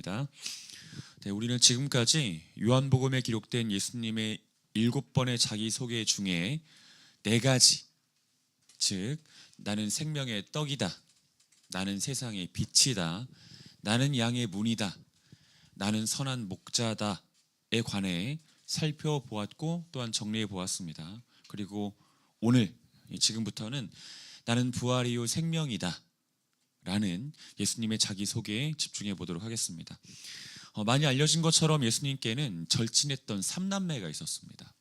네, 우리는 지금까지 요한복음에 기록된 예수님의 7번의 자기소개 중에 4가지, 즉 나는 생명의 떡이다, 나는 세상의 빛이다, 나는 양의 문이다, 나는 선한 목자다에 관해 살펴보았고 또한 정리해 보았습니다. 그리고 오늘 지금부터는 나는 부활이요 생명이다 라는 예수님의 자기소개에 집중해 보도록 하겠습니다. 많이 알려진 것처럼 예수님께는 절친했던 3남매가 있었습니다.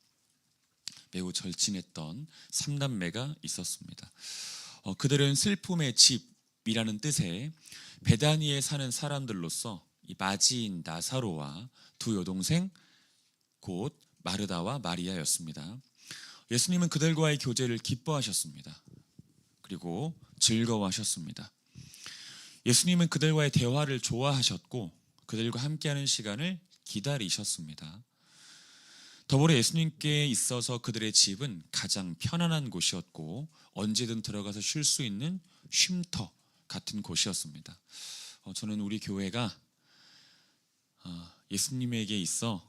매우 절친했던 3남매가 있었습니다. 그들은 슬픔의 집이라는 뜻의 베다니에 사는 사람들로서 이 마지인 나사로와 두 여동생 곧 마르다와 마리아였습니다. 예수님은 그들과의 교제를 기뻐하셨습니다. 그리고 즐거워하셨습니다. 예수님은 그들과의 대화를 좋아하셨고 그들과 함께하는 시간을 기다리셨습니다. 더불어 예수님께 있어서 그들의 집은 가장 편안한 곳이었고 언제든 들어가서 쉴 수 있는 쉼터 같은 곳이었습니다. 저는 우리 교회가 예수님에게 있어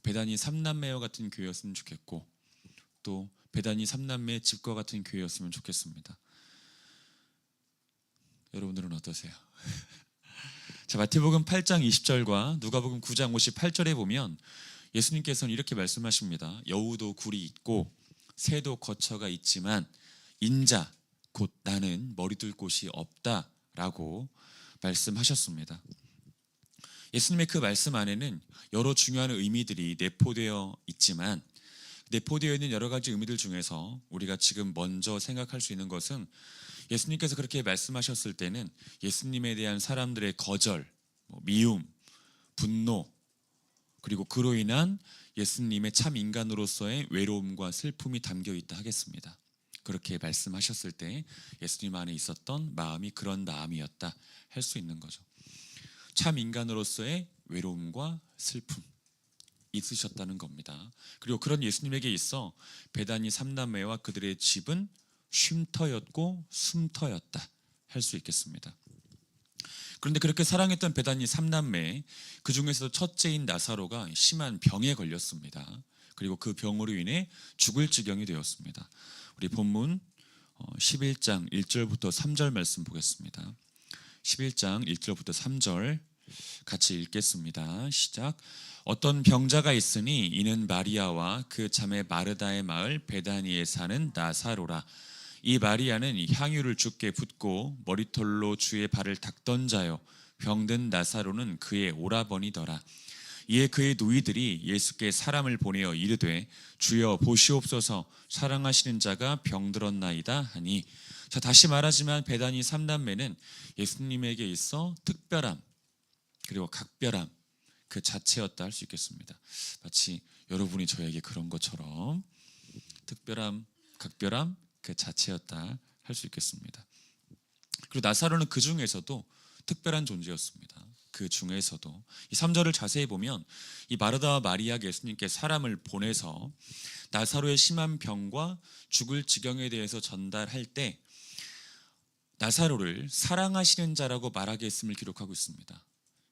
베다니 3남매와 같은 교회였으면 좋겠고 또 베다니 3남매의 집과 같은 교회였으면 좋겠습니다. 여러분들은 어떠세요? 자, 마태복음 8장 20절과 누가복음 9장 58절에 보면 예수님께서는 이렇게 말씀하십니다. 여우도 굴이 있고 새도 거처가 있지만 인자 곧 나는 머리둘 곳이 없다라고 말씀하셨습니다. 예수님의 그 말씀 안에는 여러 중요한 의미들이 내포되어 있지만 내포되어 있는 여러 가지 의미들 중에서 우리가 지금 먼저 생각할 수 있는 것은 예수님께서 그렇게 말씀하셨을 때는 예수님에 대한 사람들의 거절, 미움, 분노 그리고 그로 인한 예수님의 참 인간으로서의 외로움과 슬픔이 담겨 있다 하겠습니다. 그렇게 말씀하셨을 때 예수님 안에 있었던 마음이 그런 마음이었다 할 수 있는 거죠. 참 인간으로서의 외로움과 슬픔 있으셨다는 겁니다. 그리고 그런 예수님에게 있어 베다니 3남매와 그들의 집은 쉼터였고 숨터였다 할 수 있겠습니다. 그런데 그렇게 사랑했던 베다니 3남매 그 중에서도 첫째인 나사로가 심한 병에 걸렸습니다. 그리고 그 병으로 인해 죽을 지경이 되었습니다. 우리 본문 11장 1절부터 3절 말씀 보겠습니다. 11장 1절부터 3절 같이 읽겠습니다. 시작. 어떤 병자가 있으니 이는 마리아와 그 자매 마르다의 마을 베다니에 사는 나사로라. 이 마리아는 향유를 주께 붓고 머리털로 주의 발을 닦던 자요 병든 나사로는 그의 오라버니더라. 이에 그의 누이들이 예수께 사람을 보내어 이르되 주여 보시옵소서 사랑하시는 자가 병들었나이다 하니, 자, 다시 말하지만 베다니 3남매는 예수님에게 있어 특별함 그리고 각별함 그 자체였다 할 수 있겠습니다. 마치 여러분이 저에게 그런 것처럼 특별함, 각별함 그 자체였다 할 수 있겠습니다. 그리고 나사로는 그 중에서도 특별한 존재였습니다. 그 중에서도 이 3절을 자세히 보면 이 마르다와 마리아가 예수님께 사람을 보내서 나사로의 심한 병과 죽을 지경에 대해서 전달할 때 나사로를 사랑하시는 자라고 말하게 했음을 기록하고 있습니다.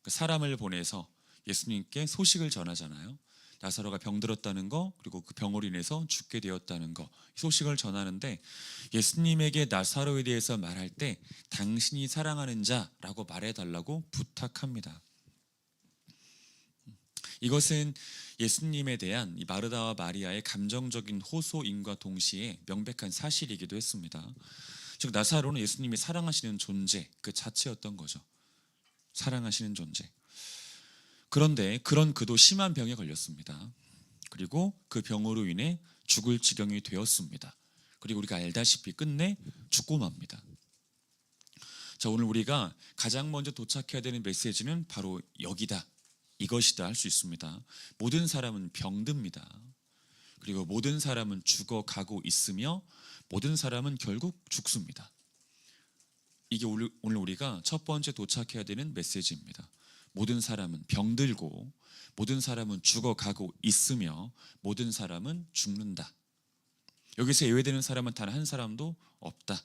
사람을 보내서 예수님께 소식을 전하잖아요. 나사로가 병들었다는 거 그리고 그 병으로 인해서 죽게 되었다는 거 소식을 전하는데 예수님에게 나사로에 대해서 말할 때 당신이 사랑하는 자라고 말해달라고 부탁합니다. 이것은 예수님에 대한 이 마르다와 마리아의 감정적인 호소임과 동시에 명백한 사실이기도 했습니다. 즉 나사로는 예수님이 사랑하시는 존재 그 자체였던 거죠. 사랑하시는 존재. 그런데 그런 그도 심한 병에 걸렸습니다. 그리고 그 병으로 인해 죽을 지경이 되었습니다. 그리고 우리가 알다시피 끝내 죽고 맙니다. 자, 오늘 우리가 가장 먼저 도착해야 되는 메시지는 바로 여기다, 이것이다 할 수 있습니다. 모든 사람은 병듭니다. 그리고 모든 사람은 죽어가고 있으며 모든 사람은 결국 죽습니다. 이게 오늘 우리가 첫 번째 도착해야 되는 메시지입니다. 모든 사람은 병들고 모든 사람은 죽어가고 있으며 모든 사람은 죽는다. 여기서 예외되는 사람은 단 한 사람도 없다.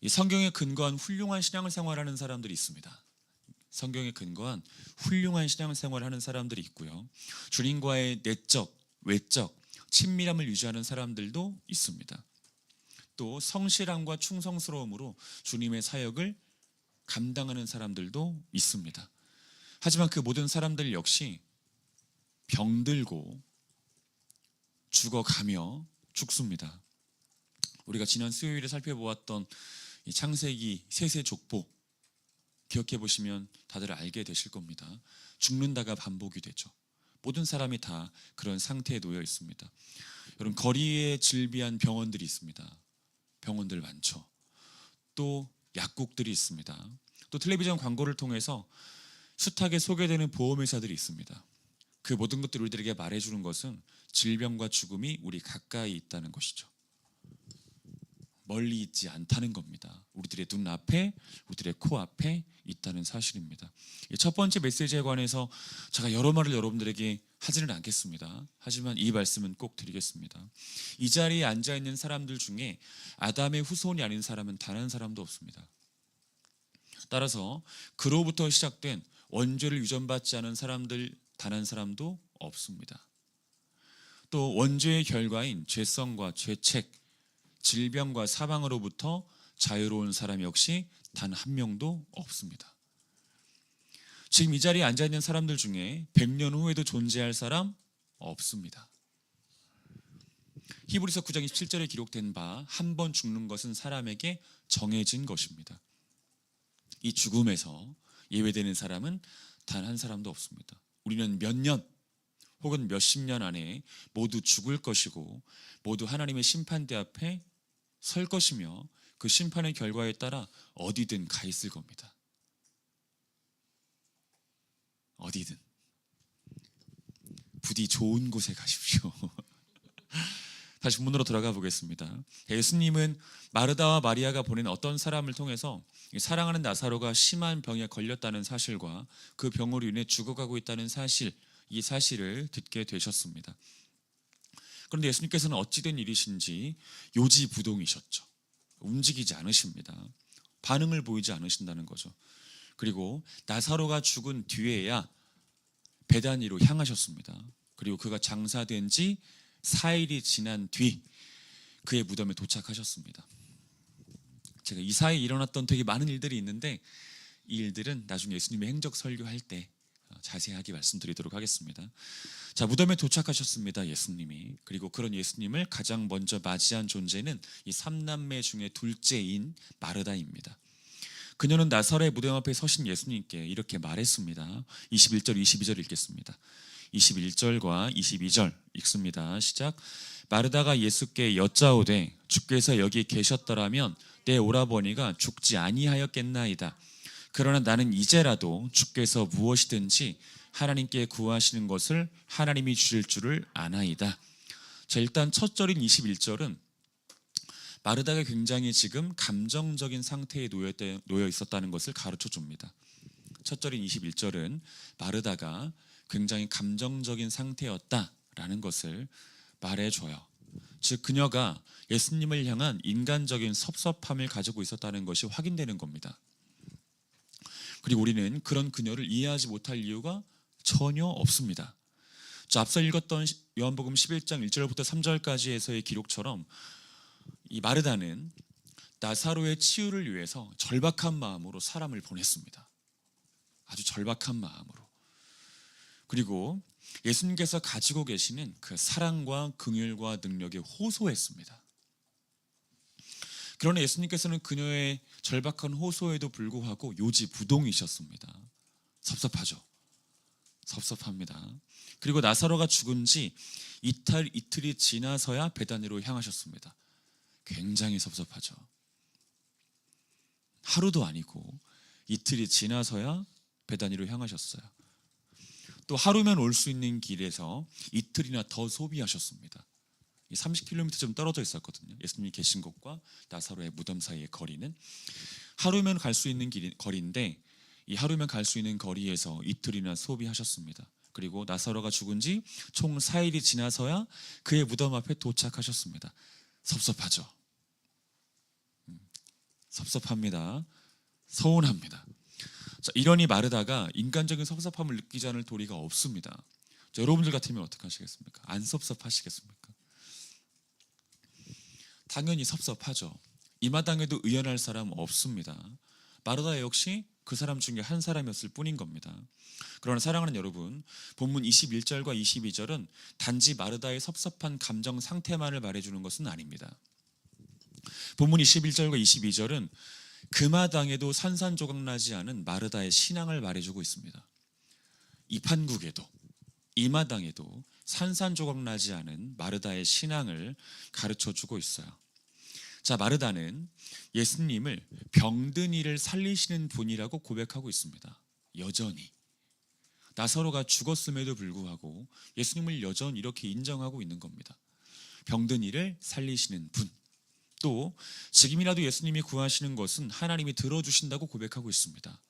이 성경에 근거한 훌륭한 신앙을 생활하는 사람들이 있습니다. 성경에 근거한 훌륭한 신앙생활을 하는 사람들이 있고요. 주님과의 내적, 외적 친밀함을 유지하는 사람들도 있습니다. 또 성실함과 충성스러움으로 주님의 사역을 감당하는 사람들도 있습니다. 하지만 그 모든 사람들 역시 병들고 죽어가며 죽습니다. 우리가 지난 수요일에 살펴보았던 이 창세기 셋의 족보 기억해 보시면 다들 알게 되실 겁니다. 죽는다가 반복이 되죠. 모든 사람이 다 그런 상태에 놓여 있습니다. 여러분, 거리에 질비한 병원들이 있습니다. 병원들 많죠. 또 약국들이 있습니다. 또 텔레비전 광고를 통해서 숱하게 소개되는 보험회사들이 있습니다. 그 모든 것들이 우리들에게 말해주는 것은 질병과 죽음이 우리 가까이 있다는 것이죠. 멀리 있지 않다는 겁니다. 우리들의 눈앞에, 우리들의 코앞에 있다는 사실입니다. 첫 번째 메시지에 관해서 제가 여러 말을 여러분들에게 하지는 않겠습니다. 하지만 이 말씀은 꼭 드리겠습니다. 이 자리에 앉아있는 사람들 중에 아담의 후손이 아닌 사람은 단 한 사람도 없습니다. 따라서 그로부터 시작된 원죄를 유전받지 않은 사람들 단 한 사람도 없습니다. 또 원죄의 결과인 죄성과 죄책, 질병과 사망으로부터 자유로운 사람 역시 단 한 명도 없습니다. 지금 이 자리에 앉아있는 사람들 중에 100년 후에도 존재할 사람 없습니다. 히브리서 9장 27절에 기록된 바 한 번 죽는 것은 사람에게 정해진 것입니다. 이 죽음에서 예외되는 사람은 단 한 사람도 없습니다. 우리는 몇 년 혹은 몇십 년 안에 모두 죽을 것이고 모두 하나님의 심판대 앞에 설 것이며 그 심판의 결과에 따라 어디든 가 있을 겁니다. 어디든 부디 좋은 곳에 가십시오. 다시 본문으로 돌아가 보겠습니다. 예수님은 마르다와 마리아가 보낸 어떤 사람을 통해서 사랑하는 나사로가 심한 병에 걸렸다는 사실과 그 병으로 인해 죽어가고 있다는 사실, 이 사실을 듣게 되셨습니다. 그런데 예수님께서는 어찌된 일이신지 요지부동이셨죠. 움직이지 않으십니다. 반응을 보이지 않으신다는 거죠. 그리고 나사로가 죽은 뒤에야 베다니로 향하셨습니다. 그리고 그가 장사된 지 4일이 지난 뒤 그의 무덤에 도착하셨습니다. 제가 이 사이에 일어났던 되게 많은 일들이 있는데 이 일들은 나중에 예수님의 행적 설교할 때 자세하게 말씀드리도록 하겠습니다. 자, 무덤에 도착하셨습니다. 예수님이. 그리고 그런 예수님을 가장 먼저 맞이한 존재는 이 3남매 중에 둘째인 마르다입니다. 그녀는 나사로의 무덤 앞에 서신 예수님께 이렇게 말했습니다. 21절 22절 읽겠습니다. 21절과 22절 읽습니다. 시작. 마르다가 예수께 여짜오되 주께서 여기 계셨더라면 내 오라버니가 죽지 아니하였겠나이다. 그러나 나는 이제라도 주께서 무엇이든지 하나님께 구하시는 것을 하나님이 주실 줄을 아나이다. 자, 일단 첫 절인 21절은 마르다가 굉장히 지금 감정적인 상태에 놓여 있었다는 것을 가르쳐 줍니다. 첫 절인 21절은 마르다가 굉장히 감정적인 상태였다라는 것을 말해줘요. 즉 그녀가 예수님을 향한 인간적인 섭섭함을 가지고 있었다는 것이 확인되는 겁니다. 그리고 우리는 그런 그녀를 이해하지 못할 이유가 전혀 없습니다. 앞서 읽었던 요한복음 11장 1절부터 3절까지에서의 기록처럼 이 마르다는 나사로의 치유를 위해서 절박한 마음으로 사람을 보냈습니다. 아주 절박한 마음으로. 그리고 예수님께서 가지고 계시는 그 사랑과 긍휼과 능력에 호소했습니다. 그러나 예수님께서는 그녀의 절박한 호소에도 불구하고 요지부동이셨습니다. 섭섭하죠. 섭섭합니다. 그리고 나사로가 죽은 지 이틀이 지나서야 베다니로 향하셨습니다. 굉장히 섭섭하죠. 하루도 아니고 이틀이 지나서야 베다니로 향하셨어요. 또 하루면 올 수 있는 길에서 이틀이나 더 소비하셨습니다. 30km 좀 떨어져 있었거든요. 예수님이 계신 곳과 나사로의 무덤 사이의 거리는 하루면 갈 수 있는 거리인데 이 하루면 갈 수 있는 거리에서 이틀이나 소비하셨습니다. 그리고 나사로가 죽은 지 총 4일이 지나서야 그의 무덤 앞에 도착하셨습니다. 섭섭하죠. 섭섭합니다. 서운합니다. 자, 이러니 마르다가 인간적인 섭섭함을 느끼지 않을 도리가 없습니다. 자, 여러분들 같으면 어떻게 하시겠습니까? 안 섭섭하시겠습니까? 당연히 섭섭하죠. 이 마당에도 의연할 사람 없습니다. 마르다 역시 그 사람 중에 한 사람이었을 뿐인 겁니다. 그러나 사랑하는 여러분, 본문 21절과 22절은 단지 마르다의 섭섭한 감정 상태만을 말해주는 것은 아닙니다. 본문 21절과 22절은 그 마당에도 산산조각 나지 않은 마르다의 신앙을 말해주고 있습니다. 이 판국에도 이 마당에도 산산조각 나지 않은 마르다의 신앙을 가르쳐주고 있어요. 자, 마르다는 예수님을 병든 이를 살리시는 분이라고 고백하고 있습니다. 여전히 나사로가 죽었음에도 불구하고 예수님을 여전히 이렇게 인정하고 있는 겁니다. 병든 이를 살리시는 분. 또 지금이라도 예수님이 구하시는 것은 하나님이 들어주신다고 고백하고 있습니다.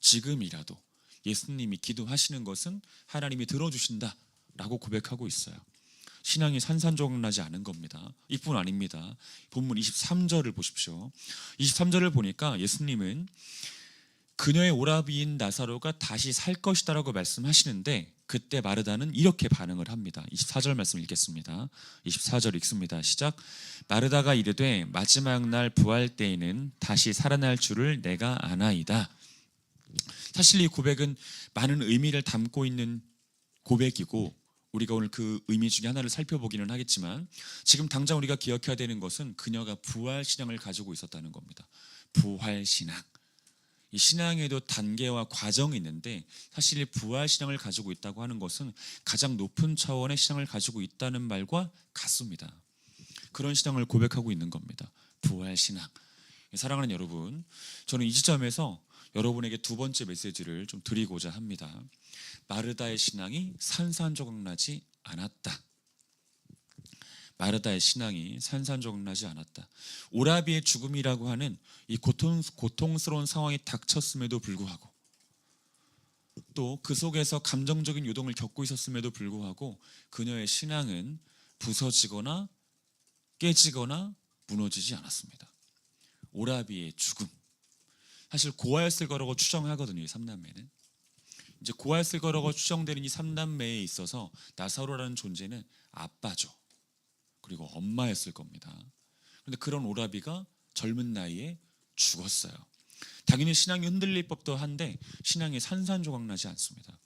지금이라도 예수님이 기도하시는 것은 하나님이 들어주신다라고 고백하고 있어요. 신앙이 산산조각 나지 않은 겁니다. 이뿐 아닙니다. 본문 23절을 보십시오. 23절을 보니까 예수님은 그녀의 오라비인 나사로가 다시 살 것이다라고 말씀하시는데 그때 마르다는 이렇게 반응을 합니다. 24절 말씀 읽겠습니다. 24절 읽습니다. 시작. 마르다가 이르되 마지막 날 부활 때에는 다시 살아날 줄을 내가 아나이다. 사실 이 고백은 많은 의미를 담고 있는 고백이고 우리가 오늘 그 의미 중에 하나를 살펴보기는 하겠지만 지금 당장 우리가 기억해야 되는 것은 그녀가 부활신앙을 가지고 있었다는 겁니다. 부활신앙. 이 신앙에도 단계와 과정이 있는데 사실 부활신앙을 가지고 있다고 하는 것은 가장 높은 차원의 신앙을 가지고 있다는 말과 같습니다. 그런 신앙을 고백하고 있는 겁니다. 부활신앙. 사랑하는 여러분, 저는 이 지점에서 여러분에게 두 번째 메시지를 좀 드리고자 합니다. 마르다의 신앙이 산산조각 나지 않았다. 마르다의 신앙이 산산조각 나지 않았다. 오라비의 죽음이라고 하는 이 고통스러운 상황이 닥쳤음에도 불구하고 또 그 속에서 감정적인 요동을 겪고 있었음에도 불구하고 그녀의 신앙은 부서지거나 깨지거나 무너지지 않았습니다. 오라비의 죽음. 사실 고아였을 거라고 추정하거든요. 이 삼남매는. 이제 고아였을 거라고 추정되는 이 삼남매에 있어서 나사로라는 존재는 아빠죠. 그리고 엄마였을 겁니다. 그런데 그런 오라비가 젊은 나이에 죽었어요. 당연히 신앙이 흔들릴 법도 한데 신앙이 산산조각 나지 않습니다.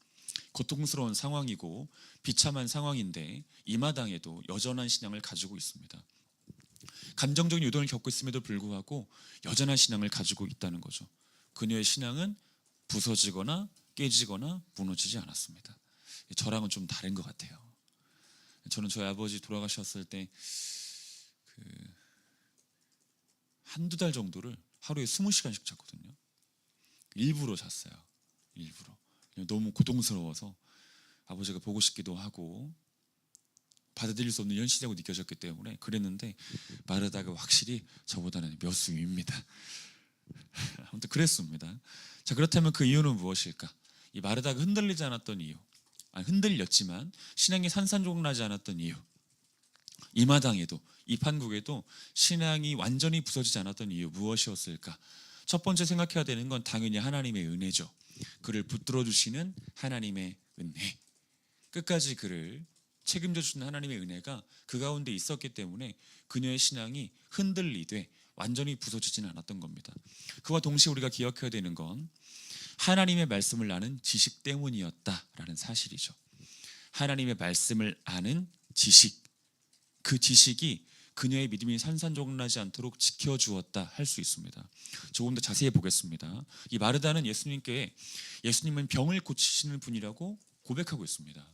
고통스러운 상황이고 비참한 상황인데 이 마당에도 여전한 신앙을 가지고 있습니다. 감정적인 요동을 겪고 있음에도 불구하고 여전한 신앙을 가지고 있다는 거죠. 그녀의 신앙은 부서지거나 깨지거나 무너지지 않았습니다. 저랑은 좀 다른 것 같아요. 저는 저희 아버지 돌아가셨을 때 한두 달 정도를 하루에 20시간씩 잤거든요. 일부러 잤어요. 일부러. 너무 고통스러워서 아버지가 보고 싶기도 하고 받아들일 수 없는 현실이라고 느껴졌기 때문에 그랬는데 마르다가 확실히 저보다는 몇 수 위입니다. 아무튼 그랬습니다. 자, 그렇다면 그 이유는 무엇일까? 이 마르다가 흔들리지 않았던 이유, 흔들렸지만 신앙이 산산조각 나지 않았던 이유, 이 마당에도 이 판국에도 신앙이 완전히 부서지지 않았던 이유 무엇이었을까? 첫 번째 생각해야 되는 건 당연히 하나님의 은혜죠. 그를 붙들어 주시는 하나님의 은혜, 끝까지 그를 책임져 주시는 하나님의 은혜가 그 가운데 있었기 때문에 그녀의 신앙이 흔들리되 완전히 부서지지는 않았던 겁니다. 그와 동시에 우리가 기억해야 되는 건 하나님의 말씀을 아는 지식 때문이었다라는 사실이죠. 하나님의 말씀을 아는 지식, 그 지식이 그녀의 믿음이 산산조각 나지 않도록 지켜주었다 할 수 있습니다. 조금 더 자세히 보겠습니다. 이 마르다는 예수님은 병을 고치시는 분이라고 고백하고 있습니다.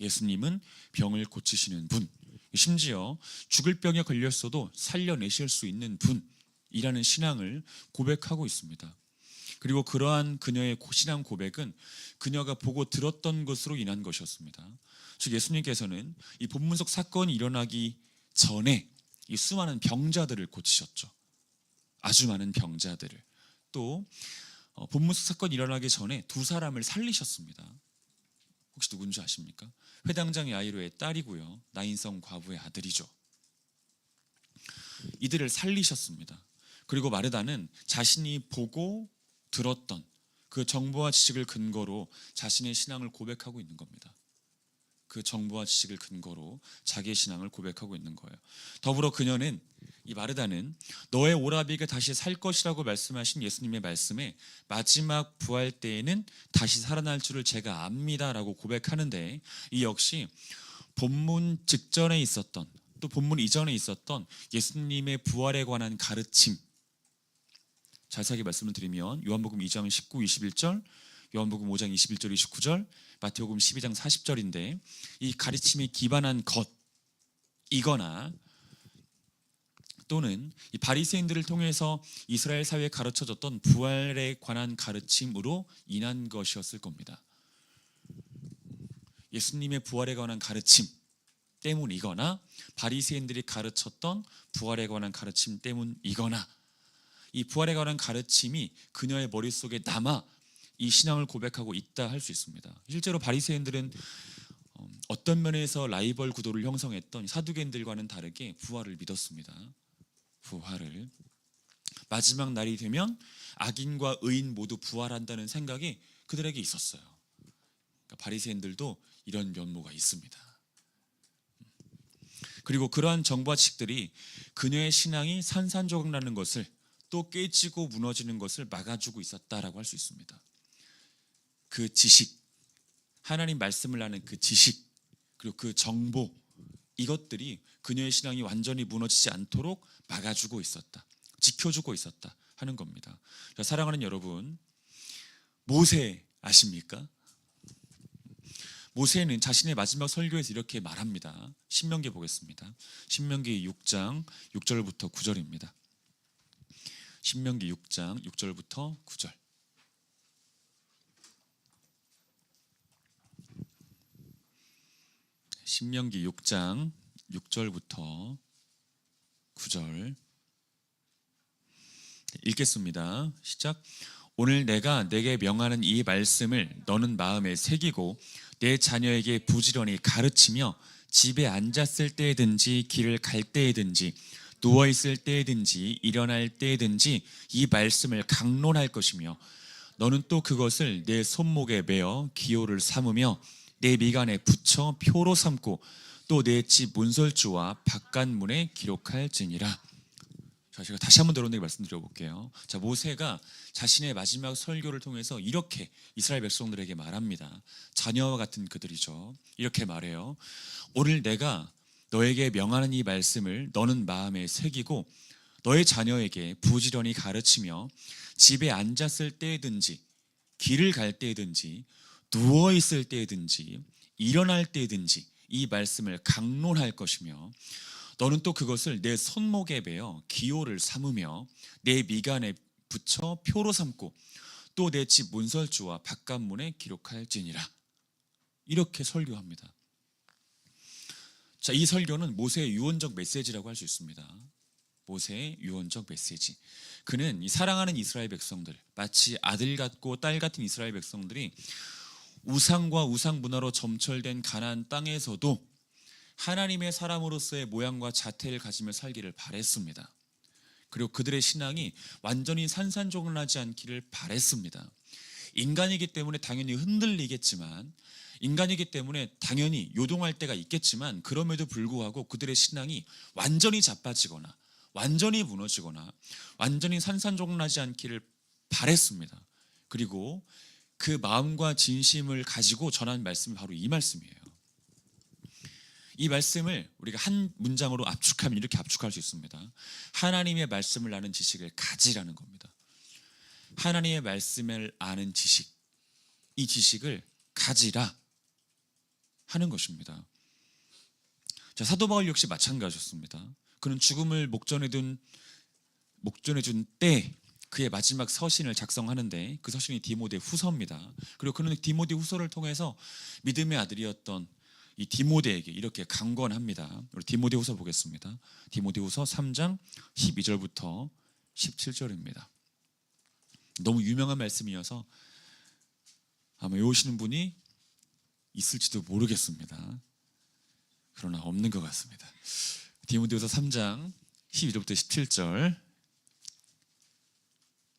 예수님은 병을 고치시는 분, 심지어 죽을 병에 걸렸어도 살려내실 수 있는 분이라는 신앙을 고백하고 있습니다. 그리고 그러한 그녀의 신앙 고백은 그녀가 보고 들었던 것으로 인한 것이었습니다. 즉 예수님께서는 이 본문 속 사건이 일어나기 전에 이 수많은 병자들을 고치셨죠. 아주 많은 병자들을. 또 본문 속 사건이 일어나기 전에 두 사람을 살리셨습니다. 혹시 누군지 아십니까? 회당장 야이로의 딸이고요, 나인성 과부의 아들이죠. 이들을 살리셨습니다. 그리고 마르다는 자신이 보고 들었던 그 정보와 지식을 근거로 자신의 신앙을 고백하고 있는 겁니다. 그 정보와 지식을 근거로 자기의 신앙을 고백하고 있는 거예요. 더불어 그녀는, 이 마르다는 너의 오라비가 다시 살 것이라고 말씀하신 예수님의 말씀에 마지막 부활 때에는 다시 살아날 줄을 제가 압니다 라고 고백하는데, 이 역시 본문 직전에 있었던, 또 본문 이전에 있었던 예수님의 부활에 관한 가르침, 자세하게 말씀을 드리면 요한복음 2장 19, 21절, 요한복음 5장 21절, 29절, 마태복음 12장 40절인데, 이 가르침이 기반한 것이거나 또는 이 바리새인들을 통해서 이스라엘 사회에 가르쳐졌던 부활에 관한 가르침으로 인한 것이었을 겁니다. 예수님의 부활에 관한 가르침 때문이거나 바리새인들이 가르쳤던 부활에 관한 가르침 때문이거나, 이 부활에 관한 가르침이 그녀의 머릿속에 남아 이 신앙을 고백하고 있다 할 수 있습니다. 실제로 바리새인들은 어떤 면에서 라이벌 구도를 형성했던 사두개인들과는 다르게 부활을 믿었습니다. 부활을, 마지막 날이 되면 악인과 의인 모두 부활한다는 생각이 그들에게 있었어요. 그러니까 바리새인들도 이런 면모가 있습니다. 그리고 그러한 정보와 지식들이 그녀의 신앙이 산산조각나는 것을, 또 깨지고 무너지는 것을 막아주고 있었다라고 할 수 있습니다. 그 지식, 하나님 말씀을 아는 그 지식, 그리고 그 정보, 이것들이 그녀의 신앙이 완전히 무너지지 않도록 막아주고 있었다, 지켜주고 있었다 하는 겁니다. 자, 사랑하는 여러분, 모세 아십니까? 모세는 자신의 마지막 설교에서 이렇게 말합니다. 신명기 보겠습니다. 신명기 6장 6절부터 9절입니다. 신명기 6장 6절부터 9절. 신명기 6장 6절부터 9절 읽겠습니다. 시작. 오늘 내가 내게 명하는 이 말씀을 너는 마음에 새기고 내 자녀에게 부지런히 가르치며 집에 앉았을 때든지 길을 갈 때든지 누워있을 때든지 일어날 때든지 이 말씀을 강론할 것이며, 너는 또 그것을 내 손목에 매어 기호를 삼으며 내 미간에 붙여 표로 삼고 또 내 집 문설주와 바깥문에 기록할지니라. 자, 제가 다시 한번 여러분에게 말씀드려볼게요. 자, 모세가 자신의 마지막 설교를 통해서 이렇게 이스라엘 백성들에게 말합니다. 자녀와 같은 그들이죠. 이렇게 말해요. 오늘 내가 너에게 명하는 이 말씀을 너는 마음에 새기고 너의 자녀에게 부지런히 가르치며 집에 앉았을 때든지 길을 갈 때든지 누워있을 때든지 일어날 때든지 이 말씀을 강론할 것이며, 너는 또 그것을 내 손목에 매어 기호를 삼으며 내 미간에 붙여 표로 삼고 또 내 집 문설주와 바깥문에 기록할지니라. 이렇게 설교합니다. 자, 이 설교는 모세의 유언적 메시지라고 할 수 있습니다. 모세의 유언적 메시지. 그는 이 사랑하는 이스라엘 백성들, 마치 아들 같고 딸 같은 이스라엘 백성들이 우상과 우상 문화로 점철된 가나안 땅에서도 하나님의 사람으로서의 모양과 자태를 가지며 살기를 바랬습니다. 그리고 그들의 신앙이 완전히 산산조각나지 않기를 바랬습니다. 인간이기 때문에 당연히 흔들리겠지만, 인간이기 때문에 당연히 요동할 때가 있겠지만, 그럼에도 불구하고 그들의 신앙이 완전히 자빠지거나 완전히 무너지거나 완전히 산산조각나지 않기를 바랬습니다. 그리고 그 마음과 진심을 가지고 전한 말씀이 바로 이 말씀이에요. 이 말씀을 우리가 한 문장으로 압축하면 이렇게 압축할 수 있습니다. 하나님의 말씀을 아는 지식을 가지라는 겁니다. 하나님의 말씀을 아는 지식, 이 지식을 가지라 하는 것입니다. 자, 사도 바울 역시 마찬가지였습니다. 그는 죽음을 목전에 둔 때 그의 마지막 서신을 작성하는데, 그 서신이 디모데 후서입니다. 그리고 그는 디모데 후서를 통해서 믿음의 아들이었던 이 디모데에게 이렇게 강권합니다. 우리 디모데 후서 보겠습니다. 디모데 후서 3장 12절부터 17절입니다. 너무 유명한 말씀이어서 아마 외우시는 분이 있을지도 모르겠습니다. 그러나 없는 것 같습니다. 디모데 후서 3장 12절부터 17절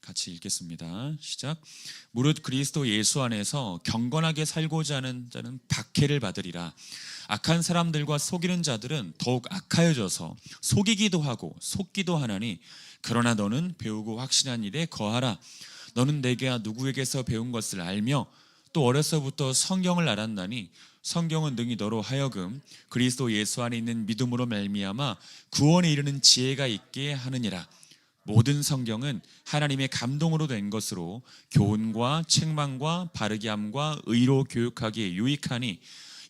같이 읽겠습니다. 시작. 무릇 그리스도 예수 안에서 경건하게 살고자 하는 자는 박해를 받으리라. 악한 사람들과 속이는 자들은 더욱 악하여져서 속이기도 하고 속기도 하나니 그러나 너는 배우고 확신한 일에 거하라. 너는 내가 누구에게서 배운 것을 알며 또 어려서부터 성경을 알았나니 성경은 능히 너로 하여금 그리스도 예수 안에 있는 믿음으로 말미암아 구원에 이르는 지혜가 있게 하느니라. 모든 성경은 하나님의 감동으로 된 것으로 교훈과 책망과 바르게 함과 의로 교육하기에 유익하니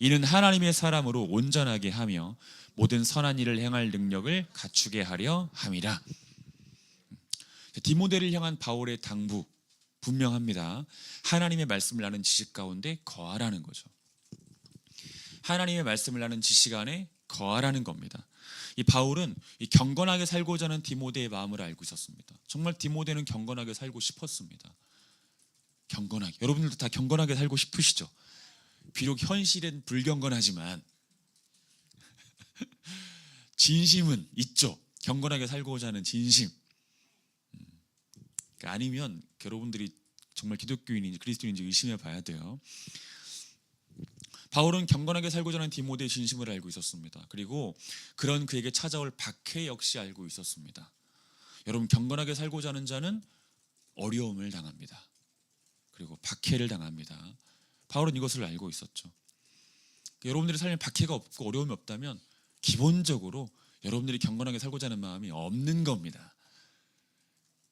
이는 하나님의 사람으로 온전하게 하며 모든 선한 일을 행할 능력을 갖추게 하려 함이라. 디모데를 향한 바울의 당부 분명합니다. 하나님의 말씀을 아는 지식 가운데 거하라는 거죠. 하나님의 말씀을 아는 지식 안에 거하라는 겁니다. 이 바울은 이 경건하게 살고자 하는 디모데의 마음을 알고 있었습니다. 정말 디모데는 경건하게 살고 싶었습니다. 경건하게. 여러분들도 다 경건하게 살고 싶으시죠? 비록 현실은 불경건하지만 진심은 있죠. 경건하게 살고자 하는 진심. 아니면 여러분들이 정말 기독교인인지 그리스도인인지 의심해 봐야 돼요. 바울은 경건하게 살고자 하는 디모데의 진심을 알고 있었습니다. 그리고 그런 그에게 찾아올 박해 역시 알고 있었습니다. 여러분, 경건하게 살고자 하는 자는 어려움을 당합니다. 그리고 박해를 당합니다. 바울은 이것을 알고 있었죠. 여러분들의 삶에 박해가 없고 어려움이 없다면 기본적으로 여러분들이 경건하게 살고자 하는 마음이 없는 겁니다.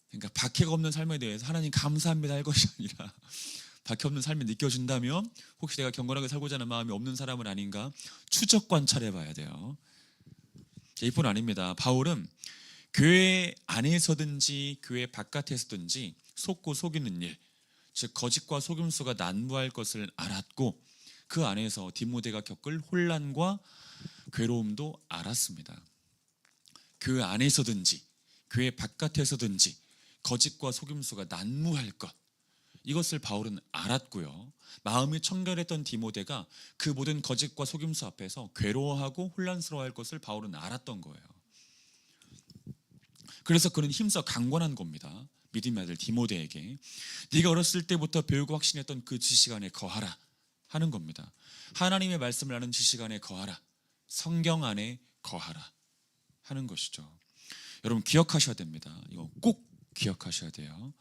그러니까 박해가 없는 삶에 대해서 하나님 감사합니다 할 것이 아니라 박해 없는 삶이 느껴진다면 혹시 내가 경건하게 살고자 하는 마음이 없는 사람은 아닌가 추적 관찰해 봐야 돼요. 이뿐 아닙니다. 바울은 교회 안에서든지 교회 바깥에서든지 속고 속이는 일, 즉 거짓과 속임수가 난무할 것을 알았고 그 안에서 디모데가 겪을 혼란과 괴로움도 알았습니다. 그 안에서든지 교회 바깥에서든지 거짓과 속임수가 난무할 것, 이것을 바울은 알았고요. 마음이 청결했던 디모데가 그 모든 거짓과 속임수 앞에서 괴로워하고 혼란스러워할 것을 바울은 알았던 거예요. 그래서 그는 힘써 강권한 겁니다. 믿음의 아들 디모데에게 네가 어렸을 때부터 배우고 확신했던 그 지식 안에 거하라 하는 겁니다. 하나님의 말씀을 아는 지식 안에 거하라, 성경 안에 거하라 하는 것이죠. 여러분 기억하셔야 됩니다. 이거 꼭 기억하셔야 돼요.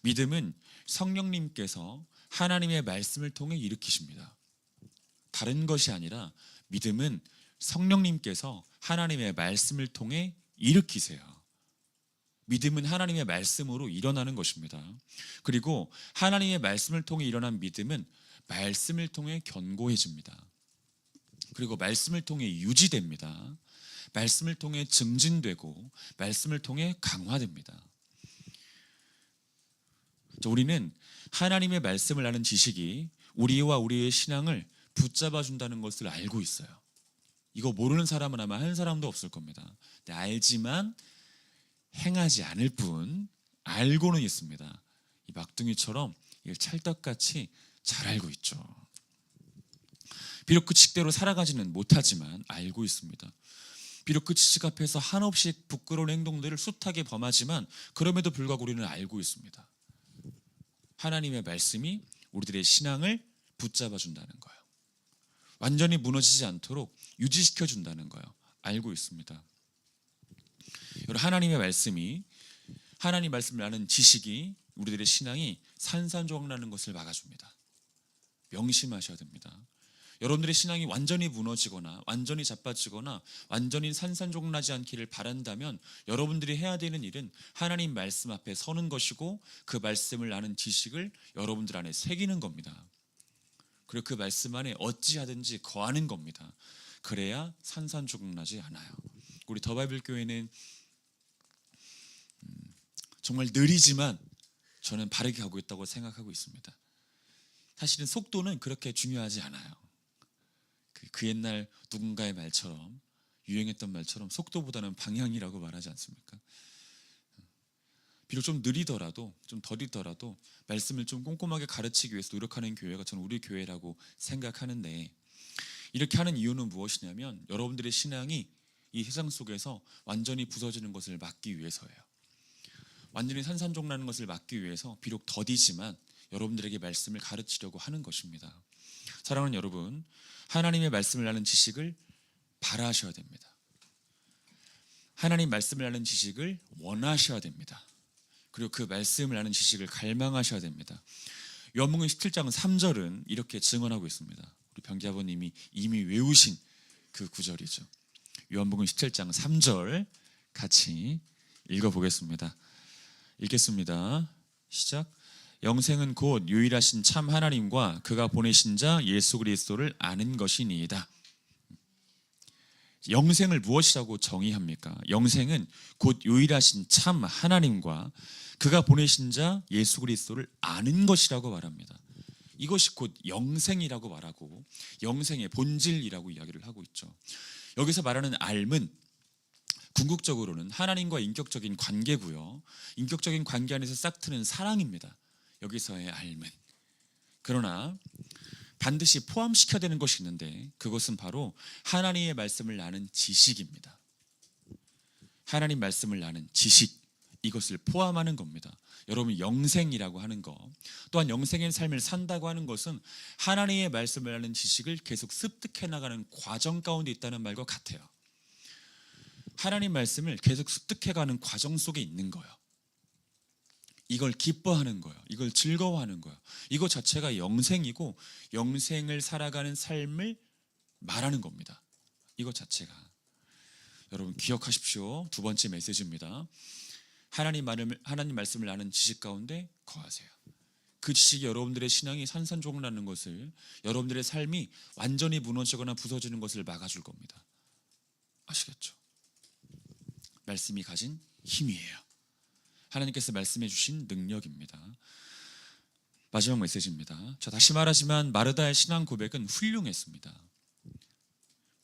믿음은 성령님께서 하나님의 말씀을 통해 일으키십니다. 다른 것이 아니라 믿음은 성령님께서 하나님의 말씀을 통해 일으키세요. 믿음은 하나님의 말씀으로 일어나는 것입니다. 그리고 하나님의 말씀을 통해 일어난 믿음은 말씀을 통해 견고해집니다. 그리고 말씀을 통해 유지됩니다. 말씀을 통해 증진되고 말씀을 통해 강화됩니다. 우리는 하나님의 말씀을 아는 지식이 우리와 우리의 신앙을 붙잡아 준다는 것을 알고 있어요. 이거 모르는 사람은 아마 한 사람도 없을 겁니다. 알지만 행하지 않을 뿐 알고는 있습니다. 이 막둥이처럼 이걸 찰떡같이 잘 알고 있죠. 비록 그 지식대로 살아가지는 못하지만 알고 있습니다. 비록 그 지식 앞에서 한없이 부끄러운 행동들을 숱하게 범하지만 그럼에도 불구하고 우리는 알고 있습니다. 하나님의 말씀이 우리들의 신앙을 붙잡아 준다는 거예요. 완전히 무너지지 않도록 유지시켜 준다는 거예요. 알고 있습니다. 여러분, 하나님의 말씀이, 하나님 말씀을 아는 지식이 우리들의 신앙이 산산조각나는 것을 막아줍니다. 명심하셔야 됩니다. 여러분들의 신앙이 완전히 무너지거나 완전히 자빠지거나 완전히 산산조각나지 않기를 바란다면 여러분들이 해야 되는 일은 하나님 말씀 앞에 서는 것이고 그 말씀을 아는 지식을 여러분들 안에 새기는 겁니다. 그리고 그 말씀 안에 어찌하든지 거하는 겁니다. 그래야 산산조각나지 않아요. 우리 더바이블 교회는 정말 느리지만 저는 바르게 가고 있다고 생각하고 있습니다. 사실은 속도는 그렇게 중요하지 않아요. 그 옛날 누군가의 말처럼, 유행했던 말처럼 속도보다는 방향이라고 말하지 않습니까? 비록 좀 느리더라도, 좀 더디더라도 말씀을 좀 꼼꼼하게 가르치기 위해서 노력하는 교회가 저는 우리 교회라고 생각하는데, 이렇게 하는 이유는 무엇이냐면 여러분들의 신앙이 이 세상 속에서 완전히 부서지는 것을 막기 위해서예요. 완전히 산산종나는 것을 막기 위해서 비록 더디지만 여러분들에게 말씀을 가르치려고 하는 것입니다. 사랑하는 여러분, 하나님의 말씀을 아는 지식을 바라셔야 됩니다. 하나님 말씀을 아는 지식을 원하셔야 됩니다. 그리고 그 말씀을 아는 지식을 갈망하셔야 됩니다. 요한복음 17장 3절은 이렇게 증언하고 있습니다. 우리 병기 아버님이 이미 외우신 그 구절이죠. 요한복음 17장 3절 같이 읽어보겠습니다. 읽겠습니다. 시작. 영생은 곧 유일하신 참 하나님과 그가 보내신 자 예수 그리스도를 아는 것이니이다. 영생을 무엇이라고 정의합니까? 영생은 곧 유일하신 참 하나님과 그가 보내신 자 예수 그리스도를 아는 것이라고 말합니다. 이것이 곧 영생이라고 말하고 영생의 본질이라고 이야기를 하고 있죠. 여기서 말하는 알은 궁극적으로는 하나님과 인격적인 관계고요. 인격적인 관계 안에서 싹 트는 사랑입니다. 여기서의 알은. 그러나 반드시 포함시켜야 되는 것이 있는데 그것은 바로 하나님의 말씀을 아는 지식입니다. 하나님 말씀을 아는 지식, 이것을 포함하는 겁니다. 여러분, 영생이라고 하는 것, 또한 영생의 삶을 산다고 하는 것은 하나님의 말씀을 아는 지식을 계속 습득해 나가는 과정 가운데 있다는 말과 같아요. 하나님 말씀을 계속 습득해가는 과정 속에 있는 거예요. 이걸 기뻐하는 거예요. 이걸 즐거워하는 거예요. 이거 자체가 영생이고 영생을 살아가는 삶을 말하는 겁니다. 이것 자체가. 여러분 기억하십시오. 두 번째 메시지입니다. 하나님 말씀을 아는 지식 가운데 거하세요. 그 지식이 여러분들의 신앙이 산산조각나는 것을, 여러분들의 삶이 완전히 무너지거나 부서지는 것을 막아줄 겁니다. 아시겠죠? 말씀이 가진 힘이에요. 하나님께서 말씀해 주신 능력입니다. 마지막 메시지입니다. 자, 다시 말하지만 마르다의 신앙 고백은 훌륭했습니다.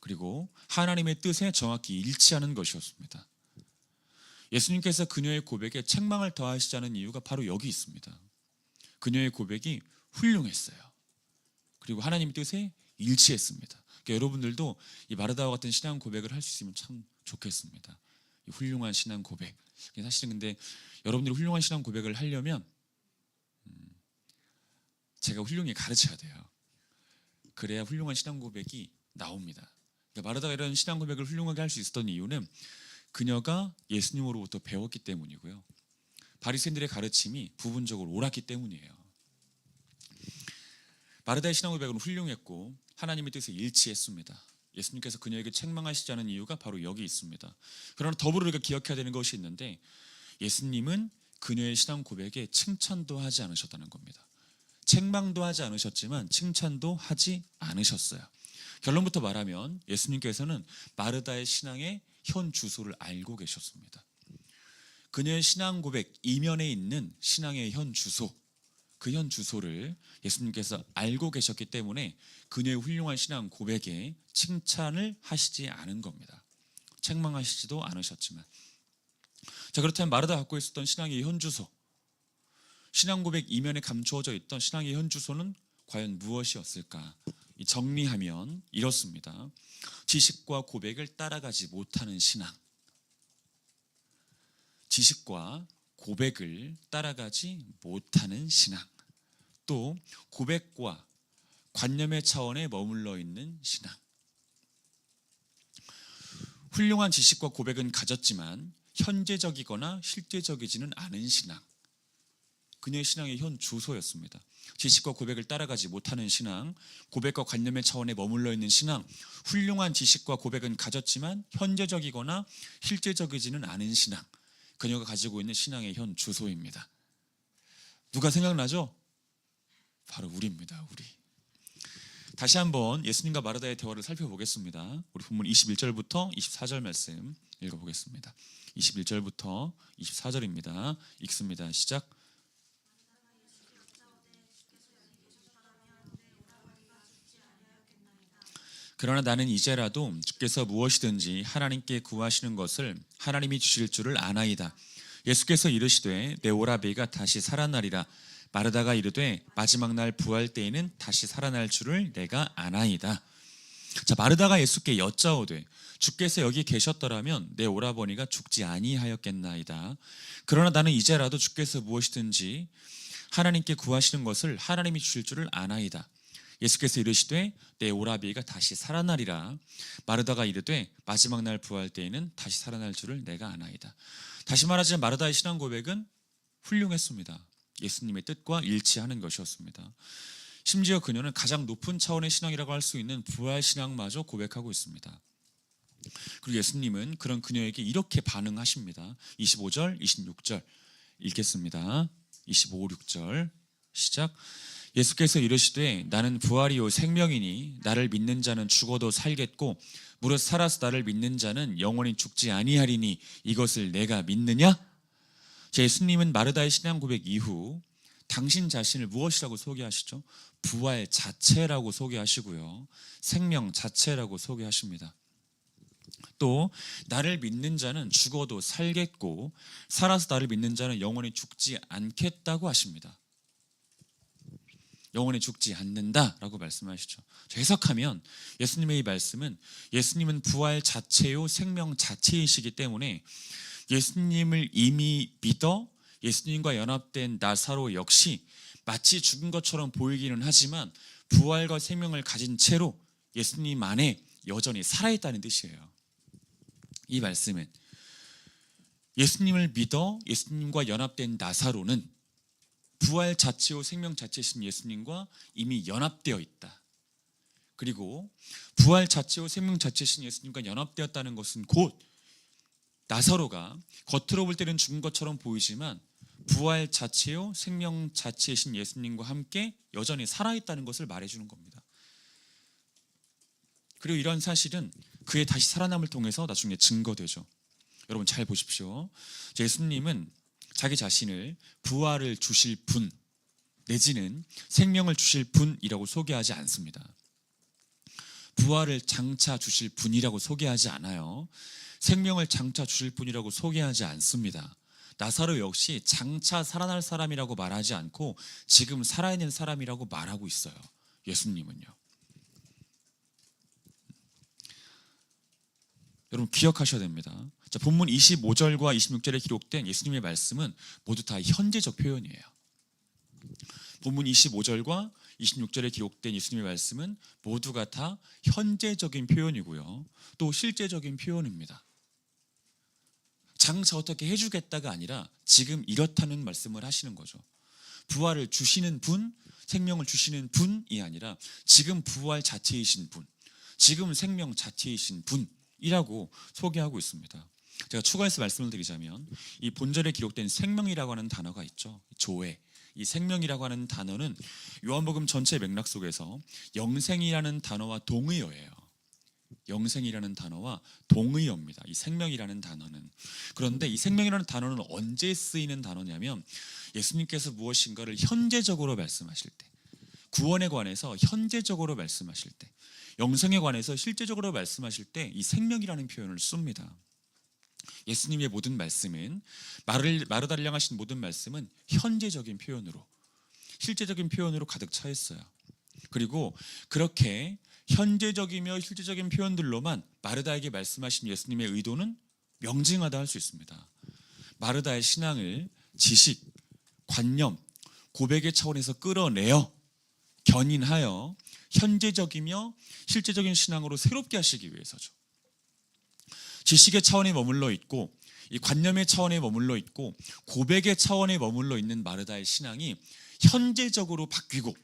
그리고 하나님의 뜻에 정확히 일치하는 것이었습니다. 예수님께서 그녀의 고백에 책망을 더하시지 않은 이유가 바로 여기 있습니다. 그녀의 고백이 훌륭했어요. 그리고 하나님의 뜻에 일치했습니다. 그러니까 여러분들도 이 마르다와 같은 신앙 고백을 할 수 있으면 참 좋겠습니다. 이 훌륭한 신앙 고백. 사실은 근데 여러분들이 훌륭한 신앙 고백을 하려면 제가 훌륭히 가르쳐야 돼요. 그래야 훌륭한 신앙 고백이 나옵니다. 그러니까 마르다가 이런 신앙 고백을 훌륭하게 할 수 있었던 이유는 그녀가 예수님으로부터 배웠기 때문이고요. 바리새인들의 가르침이 부분적으로 옳았기 때문이에요. 마르다의 신앙 고백은 훌륭했고 하나님의 뜻에 일치했습니다. 예수님께서 그녀에게 책망하시지 않은 이유가 바로 여기 있습니다. 그러나 더불어 우리가 기억해야 되는 것이 있는데 예수님은 그녀의 신앙 고백에 칭찬도 하지 않으셨다는 겁니다. 책망도 하지 않으셨지만 칭찬도 하지 않으셨어요. 결론부터 말하면 예수님께서는 마르다의 신앙의 현 주소를 알고 계셨습니다. 그녀의 신앙 고백 이면에 있는 신앙의 현 주소, 그 현 주소를 예수님께서 알고 계셨기 때문에 그녀의 훌륭한 신앙 고백에 칭찬을 하시지 않은 겁니다. 책망하시지도 않으셨지만. 자, 그렇다면 마르다가 갖고 있었던 신앙의 현 주소, 신앙 고백 이면에 감추어져 있던 신앙의 현 주소는 과연 무엇이었을까? 정리하면 이렇습니다. 지식과 고백을 따라가지 못하는 신앙. 지식과 고백을 따라가지 못하는 신앙. 또 고백과 관념의 차원에 머물러 있는 신앙. 훌륭한 지식과 고백은 가졌지만 현재적이거나 실제적이지는 않은 신앙. 그녀의 신앙의 현 주소였습니다. 지식과 고백을 따라가지 못하는 신앙, 고백과 관념의 차원에 머물러 있는 신앙, 훌륭한 지식과 고백은 가졌지만 현재적이거나 실제적이지는 않은 신앙. 그녀가 가지고 있는 신앙의 현 주소입니다. 누가 생각나죠? 바로 우리입니다. 우리. 다시 한번 예수님과 마르다의 대화를 살펴보겠습니다. 우리 본문 21절부터 24절 말씀 읽어보겠습니다. 21절부터 24절입니다. 읽습니다. 시작. 그러나 나는 이제라도 주께서 무엇이든지 하나님께 구하시는 것을 하나님이 주실 줄을 아나이다. 예수께서 이르시되 내 오라비가 다시 살아나리라. 마르다가 이르되 마지막 날 부활 때에는 다시 살아날 줄을 내가 아나이다. 자, 마르다가 예수께 여짜오되 주께서 여기 계셨더라면 내 오라버니가 죽지 아니하였겠나이다. 그러나 나는 이제라도 주께서 무엇이든지 하나님께 구하시는 것을 하나님이 주실 줄을 아나이다. 예수께서 이르시되 내 오라비가 다시 살아나리라. 마르다가 이르되 마지막 날 부활 때에는 다시 살아날 줄을 내가 아나이다. 다시 말하자면 마르다의 신앙 고백은 훌륭했습니다. 예수님의 뜻과 일치하는 것이었습니다. 심지어 그녀는 가장 높은 차원의 신앙이라고 할 수 있는 부활 신앙마저 고백하고 있습니다. 그리고 예수님은 그런 그녀에게 이렇게 반응하십니다. 25절, 26절 읽겠습니다. 25, 6절 시작. 예수께서 이르시되 나는 부활이요 생명이니 나를 믿는 자는 죽어도 살겠고 무릇 살아서 나를 믿는 자는 영원히 죽지 아니하리니 이것을 내가 믿느냐? 예수님은 마르다의 신앙 고백 이후 당신 자신을 무엇이라고 소개하시죠? 부활 자체라고 소개하시고요, 생명 자체라고 소개하십니다. 또 나를 믿는 자는 죽어도 살겠고 살아서 나를 믿는 자는 영원히 죽지 않겠다고 하십니다. 영원히 죽지 않는다라고 말씀하시죠. 해석하면 예수님의 이 말씀은 예수님은 부활 자체요 생명 자체이시기 때문에 예수님을 이미 믿어 예수님과 연합된 나사로 역시 마치 죽은 것처럼 보이기는 하지만 부활과 생명을 가진 채로 예수님 안에 여전히 살아있다는 뜻이에요. 이 말씀은 예수님을 믿어 예수님과 연합된 나사로는 부활 자체요 생명 자체이신 예수님과 이미 연합되어 있다. 그리고 부활 자체요 생명 자체이신 예수님과 연합되었다는 것은 곧 나사로가 겉으로 볼 때는 죽은 것처럼 보이지만 부활 자체요 생명 자체이신 예수님과 함께 여전히 살아있다는 것을 말해주는 겁니다. 그리고 이런 사실은 그의 다시 살아남을 통해서 나중에 증거되죠. 여러분 잘 보십시오. 예수님은 자기 자신을 부활을 주실 분 내지는 생명을 주실 분이라고 소개하지 않습니다. 부활을 장차 주실 분이라고 소개하지 않아요. 생명을 장차 주실 분이라고 소개하지 않습니다. 나사로 역시 장차 살아날 사람이라고 말하지 않고 지금 살아있는 사람이라고 말하고 있어요. 예수님은요. 여러분 기억하셔야 됩니다. 자, 본문 25절과 26절에 기록된 예수님의 말씀은 모두 다 현재적 표현이에요. 본문 25절과 26절에 기록된 예수님의 말씀은 모두가 다 현재적인 표현이고요, 또 실제적인 표현입니다. 장차 어떻게 해주겠다가 아니라 지금 이렇다는 말씀을 하시는 거죠. 부활을 주시는 분, 생명을 주시는 분이 아니라 지금 부활 자체이신 분, 지금 생명 자체이신 분이라고 소개하고 있습니다. 제가 추가해서 말씀을 드리자면 이 본절에 기록된 생명이라고 하는 단어가 있죠. 조회. 이 생명이라고 하는 단어는 요한복음 전체 맥락 속에서 영생이라는 단어와 동의어예요. 영생이라는 단어와 동의어입니다. 이 생명이라는 단어는. 그런데 이 생명이라는 단어는 언제 쓰이는 단어냐면 예수님께서 무엇인가를 현재적으로 말씀하실 때, 구원에 관해서 현재적으로 말씀하실 때, 영생에 관해서 실제적으로 말씀하실 때 이 생명이라는 표현을 씁니다. 예수님의 모든 말씀은 마르다를 향하신 모든 말씀은 현재적인 표현으로, 실제적인 표현으로 가득 차 있어요. 그리고 그렇게 현재적이며 실제적인 표현들로만 마르다에게 말씀하신 예수님의 의도는 명징하다 할 수 있습니다. 마르다의 신앙을 지식, 관념, 고백의 차원에서 끌어내어 견인하여 현재적이며 실제적인 신앙으로 새롭게 하시기 위해서죠. 지식의 차원에 머물러 있고 이 관념의 차원에 머물러 있고 고백의 차원에 머물러 있는 마르다의 신앙이 현재적으로 바뀌고